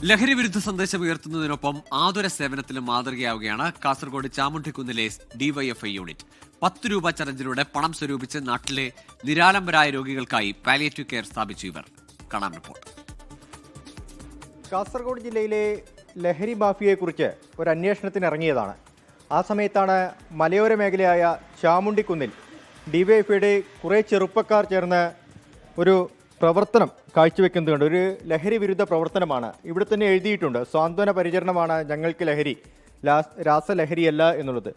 ലഹരി വിരുദ്ധ സന്ദേശം ഉയർത്തുന്നതിനൊപ്പം ആതുര സേവനത്തിലും മാതൃകയാവുകയാണ് കാസർഗോഡ് ചാമുണ്ടിക്കുന്നിലെ ഡിവൈഎഫ്ഐ യൂണിറ്റ്. 10 രൂപ ചലഞ്ചിലൂടെ പണം സ്വരൂപിച്ച് നാട്ടിലെ നിരാലംബരായ രോഗികൾക്കായി പാലിയേറ്റീവ് കെയർ സ്ഥാപിച്ചു ഇവർ. കാണാൻ റിപ്പോർട്ട്. കാസർഗോഡ് ജില്ലയിലെ ലഹരി മാഫിയയെക്കുറിച്ച് ഒരു അന്വേഷണത്തിന് ഇറങ്ങിയതാണ്. ആ സമയത്താണ് മലയോര മേഖലയായ ചാമുണ്ടിക്കുന്നിൽ ഡിവൈഎഫ്ഐയുടെ കുറേ ചെറുപ്പക്കാർ ചേർന്ന് ഒരു പ്രവർത്തനം കാഴ്ചവെക്കുന്നുണ്ട്. ഒരു ലഹരി വിരുദ്ധ പ്രവർത്തനമാണ്. ഇവിടെ തന്നെ എഴുതിയിട്ടുണ്ട്, സാന്ത്വന പരിചരണമാണ് ഞങ്ങൾക്ക് ലഹരി, രാസലഹരിയല്ല എന്നുള്ളത്.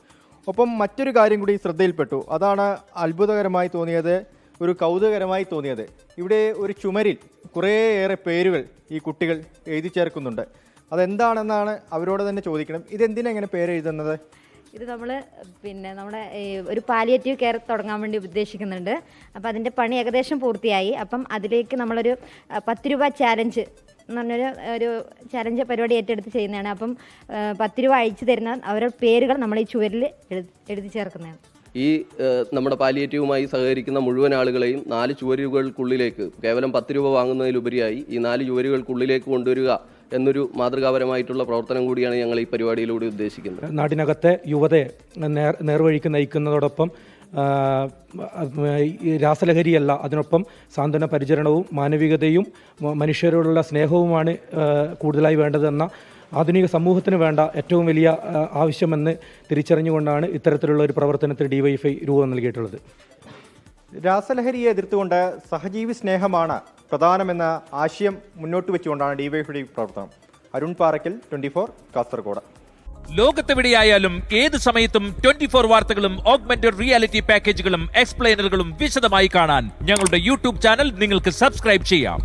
ഒപ്പം മറ്റൊരു കാര്യം കൂടി ശ്രദ്ധയിൽപ്പെട്ടു. അതാണ് അത്ഭുതകരമായി തോന്നിയത്, ഒരു കൗതുകകരമായി തോന്നിയത്. ഇവിടെ ഒരു ചുമരിൽ കുറേയേറെ പേരുകൾ ഈ കുട്ടികൾ എഴുതി ചേർക്കുന്നുണ്ട്. അതെന്താണെന്നാണ് അവരോട് തന്നെ ചോദിക്കണം. ഇതെന്തിനാ ഇങ്ങനെ പേരെഴുതുന്നത്? ഇത് നമ്മൾ നമ്മുടെ ഒരു പാലിയേറ്റീവ് കെയർ തുടങ്ങാൻ വേണ്ടി ഉദ്ദേശിക്കുന്നുണ്ട്. അപ്പോൾ അതിൻ്റെ പണി ഏകദേശം പൂർത്തിയായി. അപ്പം അതിലേക്ക് നമ്മളൊരു 10 രൂപ ചാലഞ്ച് എന്ന് പറഞ്ഞൊരു ചാലഞ്ച് പരിപാടി ഏറ്റെടുത്ത് ചെയ്യുന്നതാണ്. അപ്പം 10 രൂപ അയച്ചു തരുന്ന അവരുടെ പേരുകൾ നമ്മൾ ഈ ചുവരിൽ എഴുതി ചേർക്കുന്നതാണ്. ഈ നമ്മുടെ പാലിയേറ്റീവുമായി സഹകരിക്കുന്ന മുഴുവൻ ആളുകളെയും 4 ചുവരുകൾക്കുള്ളിലേക്ക് കേവലം 10 രൂപ വാങ്ങുന്നതിലുപരിയായി ഈ 4 ചുവരുകൾക്കുള്ളിലേക്ക് കൊണ്ടുവരിക എന്നൊരു മാതൃകാപരമായിട്ടുള്ള പ്രവർത്തനം കൂടിയാണ് ഞങ്ങൾ ഈ പരിപാടിയിലൂടെ ഉദ്ദേശിക്കുന്നത്. നാടിനകത്തെ യുവതയെ നേർവഴിക്ക് നയിക്കുന്നതോടൊപ്പം രാസലഹരിയല്ല, അതിനൊപ്പം സാന്ത്വന പരിചരണവും മാനവികതയും മനുഷ്യരോടുള്ള സ്നേഹവുമാണ് കൂടുതലായി വേണ്ടതെന്ന ആധുനിക സമൂഹത്തിന് വേണ്ട ഏറ്റവും വലിയ ആവശ്യമെന്ന് തിരിച്ചറിഞ്ഞുകൊണ്ടാണ് ഇത്തരത്തിലുള്ള ഒരു പ്രവർത്തനത്തിന് ഡിവൈഎഫ്ഐ രൂപം നൽകിയിട്ടുള്ളത്. രാസലഹരിയെ എതിർത്തുകൊണ്ട് സഹജീവി സ്നേഹമാണ് പ്രധാനമെന്ന ആശയം മുന്നോട്ട് വെച്ചുകൊണ്ടാണ് ഡിവൈഎഫ്ഐ പ്രവർത്തനം. അരുൺ പാറയ്ക്കൽ, 24 കാസർഗോഡ്. ലോകത്തെവിടെയായാലും ഏത് സമയത്തും 24 വാർത്തകളും ഓഗ്മെന്റഡ് റിയാലിറ്റി പാക്കേജുകളും എക്സ്പ്ലെയിനറുകളും വിശദമായി കാണാൻ ഞങ്ങളുടെ യൂട്യൂബ് ചാനൽ നിങ്ങൾക്ക് സബ്സ്ക്രൈബ് ചെയ്യാം.